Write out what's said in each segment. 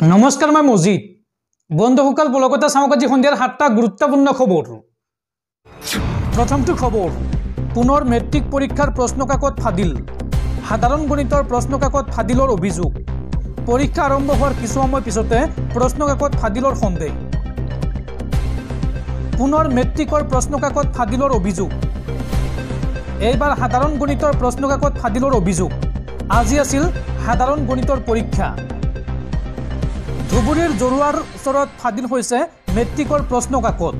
নমস্কাৰ মই মজিদ বন্ধুসকল বলকতা সামকাজি সন্ধিয়াৰ 7টা গুৰুত্বপূৰ্ণ খবৰ প্ৰথমটো খবৰ পুনৰ মেট্ৰিক পৰীক্ষাৰ প্ৰশ্নকাকত ফাদিল সাধাৰণ গণিতৰ প্ৰশ্নকাকত ফাদিলৰ অভিযোগ পৰীক্ষা আৰম্ভ হোৱাৰ কিছু সময় পিছতে প্ৰশ্নকাকত ফাদিলৰ সন্দেহ পুনৰ মেট্ৰিকৰ প্ৰশ্নকাকত ফাদিলৰ অভিযোগ এইবাৰ সাধাৰণ গণিতৰ প্ৰশ্নকাকত ফাদিলৰ অভিযোগ আজি আছিল সাধাৰণ গণিতৰ পৰীক্ষা ধুবুৰীৰ জৰুৱাৰ ওচৰত ফাদিল হৈছে মেট্ৰিকৰ প্ৰশ্নকাকত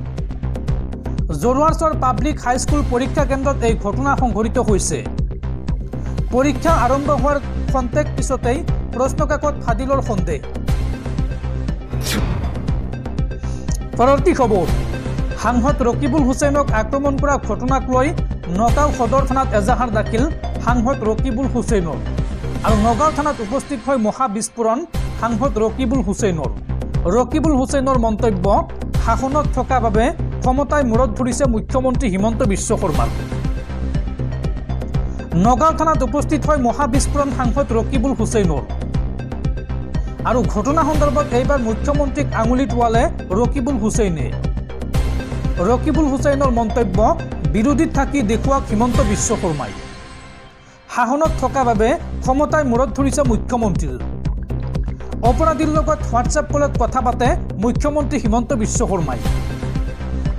জৰুৱাৰচৰ পাব্লিক হাইস্কুল পৰীক্ষা কেন্দ্ৰত এই ঘটনা সংঘটিত হৈছে পৰীক্ষা আৰম্ভ হোৱাৰ খন্তেক পিছতেই প্ৰশ্নকাকত ফাদিলৰ সন্দেহ পৰৱৰ্তী খবৰ সাংসদ ৰকিবুল হুছেইনক আক্ৰমণ কৰা ঘটনাক লৈ নগাঁও সদৰ থানাত এজাহাৰ দাখিল সাংসদ ৰকিবুল হুছেইনৰ আৰু নগাঁও থানাত উপস্থিত হৈ মহা বিস্ফোৰণ সাংসদ ৰকিবুল হুছেইনৰ মন্তব্য শাসনত থকা বাবে ক্ষমতাই মূৰত ধৰিছে মুখ্যমন্ত্ৰী হিমন্ত বিশ্ব শৰ্মাৰ নগাঁও থানাত উপস্থিত হৈ মহা বিস্ফোৰণ সাংসদ ৰকিবুল হুছেইনৰ আৰু ঘটনা সন্দৰ্ভত এইবাৰ মুখ্যমন্ত্ৰীক আঙুলি টোৱালে ৰকিবুল হুছেইনৰ মন্তব্য বিৰোধীত থাকি দেখুৱাক হিমন্ত বিশ্ব শৰ্মাই শাসনত থকা বাবে ক্ষমতাই মূৰত ধৰিছে মুখ্যমন্ত্ৰীৰ অপৰাধীৰ লগত হোৱাটছএপ কলত কথা পাতে মুখ্যমন্ত্ৰী হিমন্ত বিশ্ব শৰ্মাই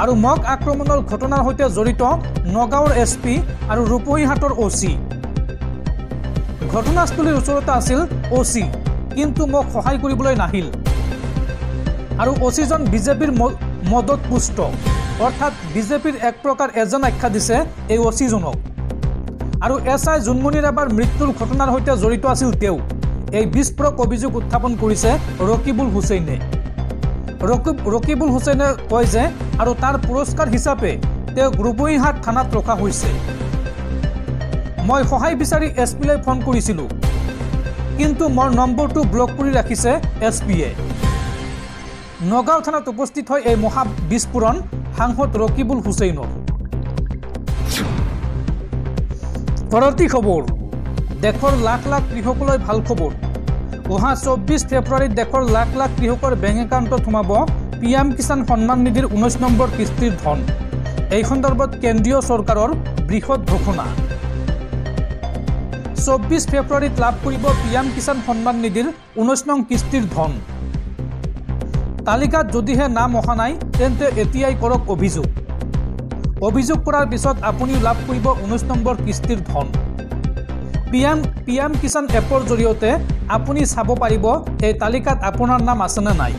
আৰু মক আক্ৰমণৰ ঘটনাৰ সৈতে জড়িত নগাঁৱৰ এছপি আৰু ৰূপহীহাটৰ অচি ঘটনাস্থলীৰ ওচৰতে আছিল অচি কিন্তু মোক সহায় কৰিবলৈ নাহিল আৰু অচিজন বিজেপিৰ মদত পুষ্ট অৰ্থাৎ বিজেপিৰ এক প্ৰকাৰ এজন আখ্যা দিছে এই অচিজনক আৰু এছআই জুনমণিৰ এবাৰ মৃত্যুৰ ঘটনাৰ সৈতে জড়িত আছিল তেওঁ এই বিস্ফোৰক অভিযোগ উত্থাপন কৰিছে ৰকিবুল হুছেইনে কয় যে আৰু তাৰ পুৰস্কাৰ হিচাপে তেওঁ ৰূপহীহাট থানাত ৰখা হৈছে মই সহায় বিচাৰি এছপিলৈ ফোন কৰিছিলোঁ কিন্তু মোৰ নম্বৰটো ব্লক কৰি ৰাখিছে এছপিয়ে নগাঁও থানাত উপস্থিত হৈ এই মহা বিস্ফোৰণ সাংসদ ৰকিবুল হুছেইনৰ পৰৱৰ্তী খবৰ দেশৰ লাখ লাখ কৃষকলৈ ভাল খবৰ অহা 24 ফেব্ৰুৱাৰীত দেশৰ লাখ লাখ কৃষকৰ বেংক একাউণ্টত সোমাব পিএম কিষাণ সন্মান নিধিৰ 19 নম্বৰ কিস্তিৰ ধন এই সন্দৰ্ভত কেন্দ্ৰীয় চৰকাৰৰ বৃহৎ ঘোষণা 24 ফেব্ৰুৱাৰীত লাভ কৰিব পিএম কিষাণ সন্মান নিধিৰ 19 নং কিস্তিৰ ধন তালিকাত যদিহে নাম অহা নাই তেন্তে এতিয়াই কৰক অভিযোগ কৰাৰ পিছত আপুনি লাভ কৰিব 19 নম্বৰ কিস্তিৰ ধন পিএম কিষাণ এপৰ জৰিয়তে আপুনি চাব পাৰিব এই তালিকাত আপোনাৰ নাম আছে নে নাই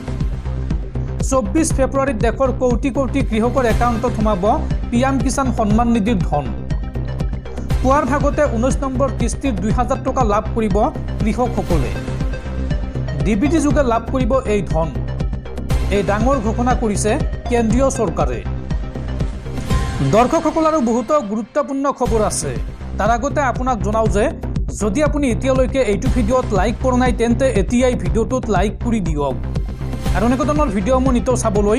24 ফেব্ৰুৱাৰীত দেশৰ কোটি কোটি কৃষকৰ একাউণ্টত সোমাব পিএম কিষাণ সন্মান নিধিৰ ধন পুৱাৰ ভাগতে 19 নম্বৰ কিস্তিৰ 2000 টকা লাভ কৰিব কৃষকসকলে ডিবিটি যোগে লাভ কৰিব এই ধন এই ডাঙৰ ঘোষণা কৰিছে কেন্দ্ৰীয় চৰকাৰে দৰ্শকসকল আৰু বহুতো গুৰুত্বপূৰ্ণ খবৰ আছে তাৰ আগতে আপোনাক জনাও যে যদি আপুনি এতিয়ালৈকে এইটো ভিডিঅ'ত লাইক কৰা নাই তেন্তে এতিয়াই ভিডিঅ'টোত লাইক কৰি দিয়ক আৰু এনেকুৱা ধৰণৰ ভিডিঅ' মোৰ নিতৌ চাবলৈ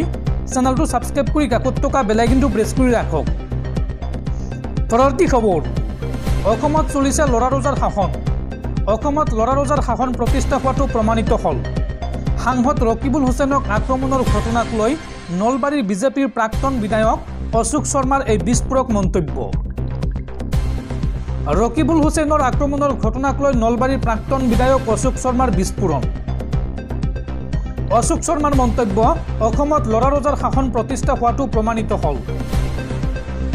চেনেলটো ছাবস্ক্ৰাইব কৰি কাকত থকা বেল আইকনটো প্ৰেছ কৰি ৰাখক পৰৱৰ্তী খবৰ অসমত চলিছে ল'ৰা ৰজাৰ শাসন প্ৰতিষ্ঠা হোৱাটো প্ৰমাণিত হ'ল সাংসদ ৰকিবুল হুছেইনক আক্ৰমণৰ ঘটনাক লৈ নলবাৰীৰ বিজেপিৰ প্ৰাক্তন বিধায়ক অশোক শৰ্মাৰ এই বিস্ফোৰক মন্তব্য ৰকিবুল হুছেইনৰ আক্ৰমণৰ ঘটনাক লৈ নলবাৰীৰ প্ৰাক্তন বিধায়ক অশোক শৰ্মাৰ বিস্ফোৰণ অশোক শৰ্মাৰ মন্তব্য অসমত ল'ৰা ৰজাৰ শাসন প্ৰতিষ্ঠা হোৱাটো প্ৰমাণিত হ'ল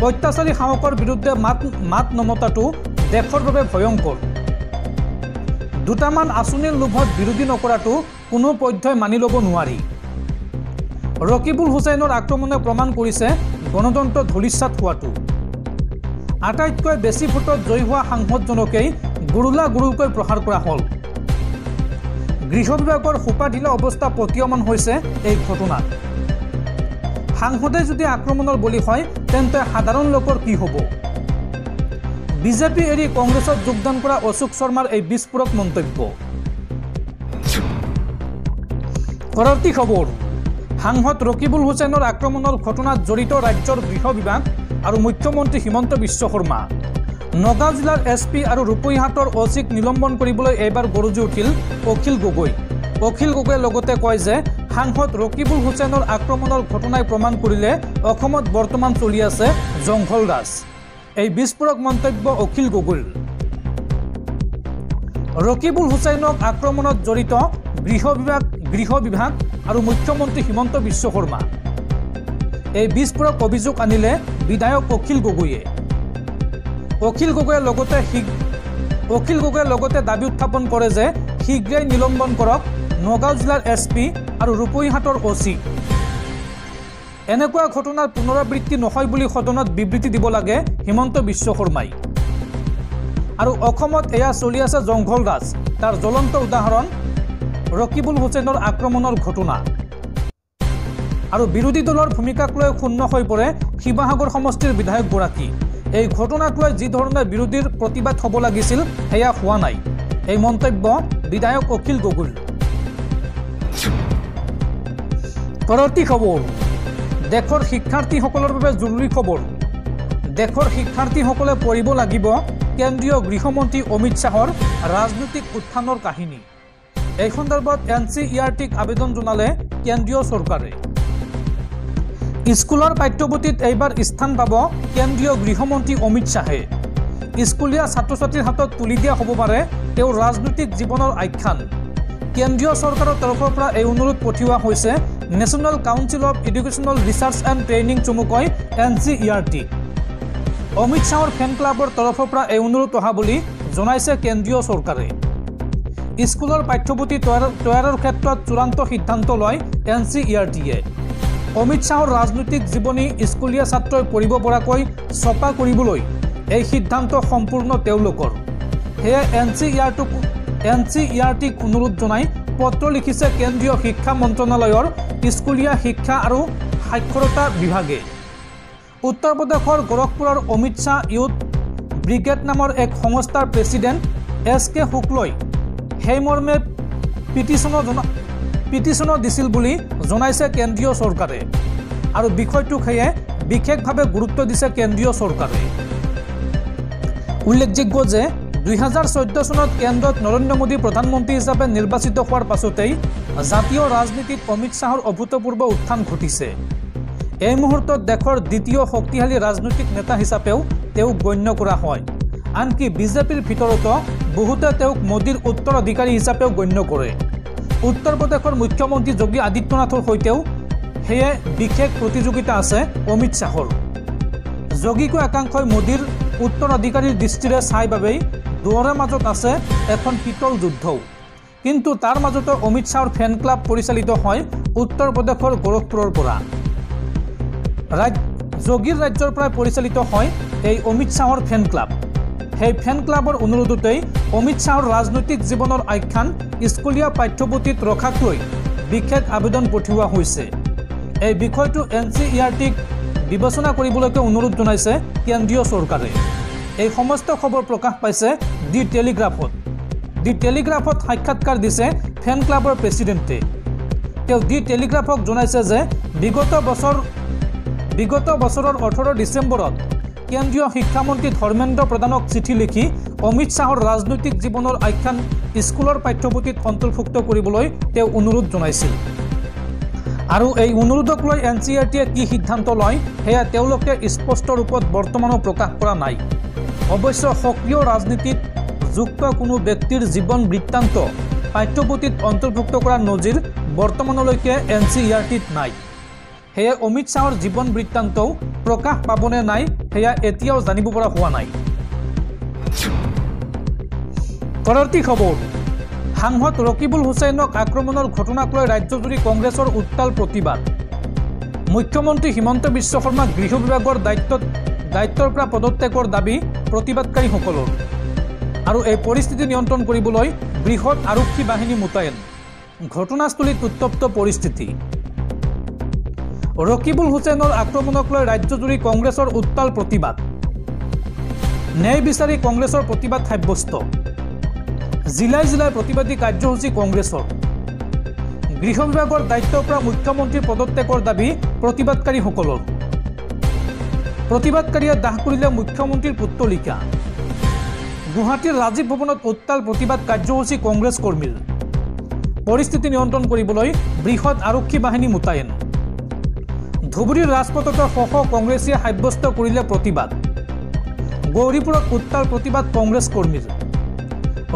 অত্যাচাৰী শাসকৰ বিৰুদ্ধে মাত নমতাটো দেশৰ বাবে ভয়ংকৰ দুটামান আঁচনিৰ লোভত বিৰোধী নকৰাটো কোনো পধ্যই মানি ল'ব নোৱাৰি ৰকিবুল হুছেইনৰ আক্ৰমণে প্ৰমাণ কৰিছে গণতন্ত্ৰ ধূলিসাৎ হোৱাটো আটাইতকৈ বেছি ভোটত জয়ী হোৱা সাংসদজনকেই গুৰুকৈ প্ৰহাৰ কৰা হ'ল গৃহ বিভাগৰ সোপাঢিলা অৱস্থা প্ৰতীয়মান হৈছে এই ঘটনাত সাংসদে যদি আক্ৰমণৰ বলি হয় তেন্তে সাধাৰণ লোকৰ কি হ'ব বিজেপি এৰি কংগ্ৰেছত যোগদান কৰা অশোক শৰ্মাৰ এই বিস্ফোৰক মন্তব্য পৰৱৰ্তী খবৰ সাংসদ ৰকিবুল হুছেইনৰ আক্ৰমণৰ ঘটনাত জড়িত ৰাজ্যৰ গৃহ বিভাগ আৰু মুখ্যমন্ত্ৰী হিমন্ত বিশ্ব শৰ্মা নগাঁও জিলাৰ এছপি আৰু ৰূপহীহাটৰ অচিক নিলম্বন কৰিবলৈ এইবাৰ গৰজি উঠিল অখিল গগৈ অখিল গগৈয়ে লগতে কয় যে সাংসদ ৰকিবুল হুছেইনৰ আক্ৰমণৰ ঘটনাই প্ৰমাণ কৰিলে অসমত বৰ্তমান চলি আছে জংঘল ৰাজ। এই বিস্ফোৰক মন্তব্য অখিল গগৈৰ। ৰকিবুল হুছেইনক আক্ৰমণত জড়িত গৃহ বিভাগ আৰু মুখ্যমন্ত্ৰী হিমন্ত বিশ্ব শৰ্মা। এই বিস্ফোৰক অভিযোগ আনিলে বিধায়ক অখিল গগৈয়ে। অখিল গগৈয়ে লগতে দাবী উত্থাপন কৰে যে শীঘ্ৰেই নিলম্বন কৰক নগাঁও জিলাৰ SP আৰু ৰূপহীহাটৰ OC। এনেকুৱা ঘটনাৰ পুনৰাবৃত্তি নহয় বুলি সদনত বিবৃতি দিব লাগে হিমন্ত বিশ্ব শৰ্মাই। আৰু অসমত এয়া চলি আছে জংঘল ৰাজ, তাৰ জ্বলন্ত উদাহৰণ ৰকিবুল হুছেইনৰ আক্ৰমণৰ ঘটনা। আৰু বিৰোধী দলৰ ভূমিকাক লৈ শূন্য হৈ পৰে শিৱসাগৰ সমষ্টিৰ বিধায়কগৰাকী। এই ঘটনাক লৈ যি ধৰণে বিৰোধীৰ প্ৰতিবাদ হ'ব লাগিছিল সেয়া হোৱা নাই। এই মন্তব্য বিধায়ক অখিল গগৈৰ। পৰৱৰ্তী খবৰ, দেশৰ শিক্ষাৰ্থীসকলৰ বাবে জৰুৰী খবৰ। দেশৰ শিক্ষাৰ্থীসকলে পঢ়িব লাগিব কেন্দ্ৰীয় গৃহমন্ত্ৰী অমিত শ্বাহৰ ৰাজনৈতিক উত্থানৰ কাহিনী। এই সন্দৰ্ভত NCERTক আবেদন জনালে কেন্দ্ৰীয় চৰকাৰে। স্কুলৰ পাঠ্যপুথিত এইবাৰ স্থান পাব কেন্দ্ৰীয় গৃহমন্ত্ৰী অমিত শ্বাহে। স্কুলীয়া ছাত্ৰ ছাত্ৰীৰ হাতত তুলি দিয়া হ'ব পাৰে তেওঁৰ ৰাজনৈতিক জীৱনৰ আখ্যান। কেন্দ্ৰীয় চৰকাৰৰ তৰফৰ পৰা এই অনুৰোধ পঠিওৱা হৈছে national council of educational research and training চমুকৈ NCERT। অমিত শ্বাহৰ ফেন ক্লাবৰ তৰফৰ পৰা এই অনুৰোধ অহা বুলি জনাইছে কেন্দ্ৰীয় চৰকাৰে। স্কুলৰ পাঠ্যপুথি তৈয়াৰৰ ক্ষেত্ৰত চূড়ান্ত সিদ্ধান্ত লয় NCERTয়ে। অমিত শ্বাহৰ ৰাজনৈতিক জীৱনী স্কুলীয়া ছাত্ৰই পঢ়িব পৰাকৈ ছপা কৰিবলৈ এই সিদ্ধান্ত সম্পূৰ্ণ তেওঁলোকৰ। সেয়ে NCERTক অনুৰোধ জনাই পত্ৰ লিখিছে কেন্দ্ৰীয় শিক্ষা মন্ত্ৰণালয়ৰ স্কুলীয়া শিক্ষা আৰু সাক্ষৰতা বিভাগে। উত্তৰ প্ৰদেশৰ গোৰখপুৰৰ অমিত শ্বাহ ইউথ ব্ৰিগেড নামৰ এক সংস্থাৰ প্ৰেছিডেণ্ট SK শুক্লই সেইমৰ্মে পিটিশ্যনো দিছিল বুলি জনাইছে কেন্দ্ৰীয় চৰকাৰে। আৰু বিষয়টোক সেয়ে বিশেষভাৱে গুৰুত্ব দিছে কেন্দ্ৰীয় চৰকাৰে। উল্লেখযোগ্য যে 2014 চনত কেন্দ্ৰত নৰেন্দ্ৰ মোদী প্ৰধানমন্ত্ৰী হিচাপে নিৰ্বাচিত হোৱাৰ পাছতেই জাতীয় ৰাজনীতিত অমিত শ্বাহৰ অভূতপূৰ্ব উত্থান ঘটিছে। এই মুহূৰ্তত দেশৰ দ্বিতীয় শক্তিশালী ৰাজনৈতিক নেতা হিচাপেও তেওঁক গণ্য কৰা হয়। আনকি বিজেপিৰ ভিতৰতো বহুতে তেওঁক মোদীৰ উত্তৰাধিকাৰী হিচাপেও গণ্য কৰে। উত্তৰ প্ৰদেশৰ মুখ্যমন্ত্ৰী যোগী আদিত্যনাথৰ সৈতেও সেয়ে বিশেষ প্ৰতিযোগিতা আছে অমিত শ্বাহৰ। যোগীকো একাংশই মোদীৰ উত্তৰাধিকাৰীৰ দৃষ্টিৰে চাই বাবেই দুয়োৰে মাজত আছে এখন শীতল যুদ্ধও। কিন্তু তাৰ মাজতে অমিত শ্বাহৰ ফেন ক্লাব পৰিচালিত হয় উত্তৰ প্ৰদেশৰ গোৰখপুৰৰ পৰা। যোগীৰ ৰাজ্যৰ পৰাই পৰিচালিত হয় এই অমিত শ্বাহৰ ফেন ক্লাব। সেই ফেন ক্লাবৰ অনুৰোধতেই অমিত শ্বাহৰ ৰাজনৈতিক জীৱনৰ আখ্যান স্কুলীয়া পাঠ্যপুথিত ৰখাক লৈ বিশেষ আবেদন পঠিওৱা হৈছে। এই বিষয়টো NCERTক বিবেচনা কৰিবলৈকে অনুৰোধ জনাইছে কেন্দ্ৰীয় চৰকাৰে। এই সমস্ত খবৰ প্ৰকাশ পাইছে দি টেলিগ্ৰাফত সাক্ষাৎকাৰ দিছে ফেন ক্লাবৰ প্ৰেছিডেণ্টে। তেওঁ দি টেলিগ্ৰাফক জনাইছে যে বিগত বছৰৰ 18 ডিচেম্বৰত কেন্দ্ৰীয় শিক্ষামন্ত্ৰী ধৰ্মেন্দ্ৰ প্ৰধানক চিঠি লিখি অমিত শ্বাহৰ ৰাজনৈতিক জীৱনৰ আখ্যান স্কুলৰ পাঠ্যপুথিত অন্তৰ্ভুক্ত কৰিবলৈ তেওঁ অনুৰোধ জনাইছিল। আৰু এই অনুৰোধক লৈ NCERTয়ে কি সিদ্ধান্ত লয় সেয়া তেওঁলোকে স্পষ্ট ৰূপত বৰ্তমানো প্ৰকাশ কৰা নাই। অৱশ্যে সক্ৰিয় ৰাজনীতিত যুক্ত কোনো ব্যক্তিৰ জীৱন বৃত্তান্ত পাঠ্যপুথিত অন্তৰ্ভুক্ত কৰাৰ নজিৰ বৰ্তমানলৈকে NCERTত নাই। সেয়ে অমিত শ্বাহৰ জীৱন বৃত্তান্তও প্ৰকাশ পাবনে নাই সেয়া এতিয়াও জানিব পৰা হোৱা নাই। পৰৱৰ্তী খবৰ, সাংসদ ৰকিবুল হুছেইনক আক্ৰমণৰ ঘটনাক লৈ ৰাজ্যজুৰি কংগ্ৰেছৰ উত্তাল প্ৰতিবাদ। মুখ্যমন্ত্ৰী হিমন্ত বিশ্ব শৰ্মাক গৃহ বিভাগৰ দায়িত্বৰ পৰা পদত্যাগৰ দাবী প্ৰতিবাদকাৰীসকলৰ। আৰু এই পৰিস্থিতি নিয়ন্ত্ৰণ কৰিবলৈ বৃহৎ আৰক্ষী বাহিনী মোতায়েন। ঘটনাস্থলীত উত্তপ্ত পৰিস্থিতি। ৰকিবুল হুছেইনৰ আক্ৰমণক লৈ ৰাজ্যজুৰি কংগ্ৰেছৰ উত্তাল প্ৰতিবাদ। ন্যায় বিচাৰি কংগ্ৰেছৰ প্ৰতিবাদ সাব্যস্ত। জিলাই জিলাই প্ৰতিবাদী কাৰ্যসূচী কংগ্ৰেছৰ। গৃহ বিভাগৰ দায়িত্বৰ পৰা মুখ্যমন্ত্ৰীৰ পদত্যাগৰ দাবী প্ৰতিবাদকাৰীসকলৰ। প্ৰতিবাদকাৰীয়ে দাহ কৰিলে মুখ্যমন্ত্ৰীৰ পুত্তলিকা। গুৱাহাটীৰ ৰাজীৱ ভৱনত উত্তাল প্ৰতিবাদ কাৰ্যসূচী কংগ্ৰেছ কৰ্মীৰ। পৰিস্থিতি নিয়ন্ত্ৰণ কৰিবলৈ বৃহৎ আৰক্ষী বাহিনী মোতায়েন। ধুবুৰীৰ ৰাজপথত শ শ কংগ্ৰেছীয়ে সাব্যস্ত কৰিলে প্ৰতিবাদ। গৌৰীপুৰত উত্তাল প্ৰতিবাদ কংগ্ৰেছ কৰ্মীৰ।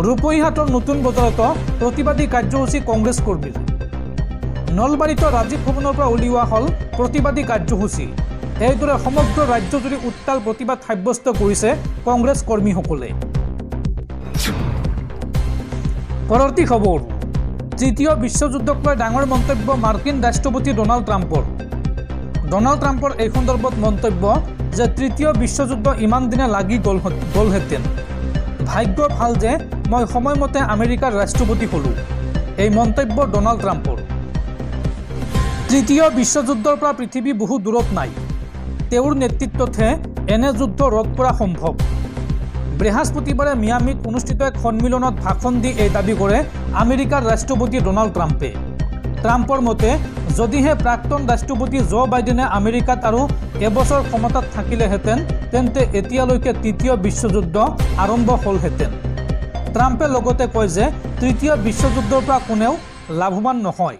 ৰূপহীহাটৰ নতুন বজাৰত প্ৰতিবাদী কাৰ্যসূচী কংগ্ৰেছ কৰ্মীৰ। নলবাৰীত ৰাজীৱ ভৱনৰ পৰা উলিওৱা হ'ল প্ৰতিবাদী কাৰ্যসূচী। এইদৰে সমগ্ৰ ৰাজ্যজুৰি উত্তাল প্ৰতিবাদ সাব্যস্ত কৰিছে কংগ্ৰেছ কৰ্মীসকলে। পৰৱৰ্তী খবৰ, তৃতীয় বিশ্বযুদ্ধক লৈ ডাঙৰ মন্তব্য মাৰ্কিন ৰাষ্ট্ৰপতি ডনাল্ড ট্ৰাম্পৰ। ডনাল্ড ট্ৰাম্পৰ এই সন্দৰ্ভত মন্তব্য যে তৃতীয় বিশ্বযুদ্ধ ইমান দিনে লাগি গ'লহেঁতেন। ভাগ্য ভাল যে মই সময়মতে আমেৰিকাৰ ৰাষ্ট্ৰপতি হ'লোঁ। এই মন্তব্য ডনাল্ড ট্ৰাম্পৰ। তৃতীয় বিশ্বযুদ্ধৰ পৰা পৃথিৱী বহু দূৰত নাই। তেওঁৰ নেতৃত্বতহে এনে যুদ্ধ ৰোধ কৰা সম্ভৱ। বৃহস্পতিবাৰে মিয়ামিত অনুষ্ঠিত এক সন্মিলনত ভাষণ দি এই দাবী কৰে আমেৰিকাৰ ৰাষ্ট্ৰপতি ডনাল্ড ট্ৰাম্পে। ট্ৰাম্পৰ মতে যদিহে প্ৰাক্তন ৰাষ্ট্ৰপতি জো বাইডেনে আমেৰিকাত আৰু এবছৰ ক্ষমতাত থাকিলেহেঁতেন তেন্তে এতিয়ালৈকে তৃতীয় বিশ্বযুদ্ধ আৰম্ভ হ'লহেঁতেন। ট্ৰাম্পে লগতে কয় যে তৃতীয় বিশ্বযুদ্ধৰ পৰা কোনেও লাভৱান নহয়,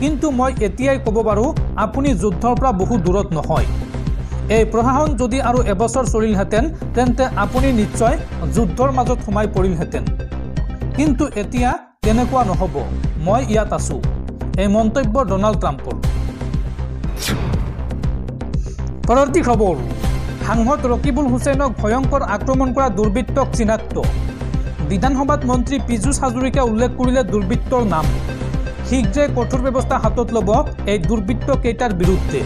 কিন্তু মই এতিয়াই ক'ব পাৰোঁ আপুনি যুদ্ধৰ পৰা বহু দূৰত নহয়। এই প্ৰশাসন যদি আৰু এবছৰ চলিলহেঁতেন তেন্তে আপুনি নিশ্চয় যুদ্ধৰ মাজত সোমাই পৰিলহেঁতেন, কিন্তু এতিয়া তেনেকুৱা নহ'ব, মই ইয়াত আছোঁ। এই মন্তব্য ডনাল্ড ট্ৰাম্পৰ। পৰৱৰ্তী খবৰ, সাংসদ ৰকিবুল হুছেইনক ভয়ংকৰ আক্ৰমণ কৰা দুৰ্বৃত্তক চিনাক্ত। বিধানসভাত মন্ত্ৰী পীযুষ হাজৰিকাই উল্লেখ কৰিলে দুৰ্বৃত্তৰ নাম। শীঘ্ৰে কঠোৰ ব্যৱস্থা হাতত ল'ব এই দুৰ্বৃত্তকেইটাৰ বিৰুদ্ধে।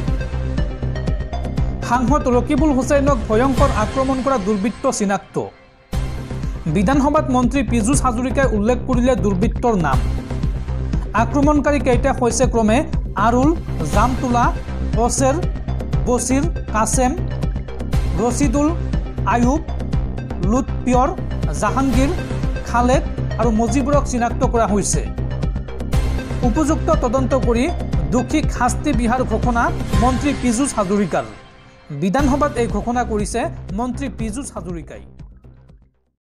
সাংসদ ৰকিবুল হুছেইনক ভয়ংকৰ আক্ৰমণ কৰা দুৰ্বৃত্ত চিনাক্ত। বিধানসভাত মন্ত্ৰী পীযুষ হাজৰিকাই উল্লেখ কৰিলে দুৰ্বৃত্তৰ নাম। আক্ৰমণকাৰীকেইটা হৈছে ক্ৰমে আৰুল, জামতুলা, অছেৰ, বছিৰ, কাছেম, ৰছিদুল, আয়ুব, লুৎপিয়ৰ, জাহাংগীৰ, খালেদ আৰু মুজিবুৰক চিনাক্ত কৰা হৈছে। উপযুক্ত তদন্ত কৰি দোষীক শাস্তি বিহাৰ ঘোষণা মন্ত্ৰী পীযুষ হাজৰিকাৰ। বিধানসভাত এই ঘোষণা কৰিছে মন্ত্ৰী পীযুষ হাজৰিকাই।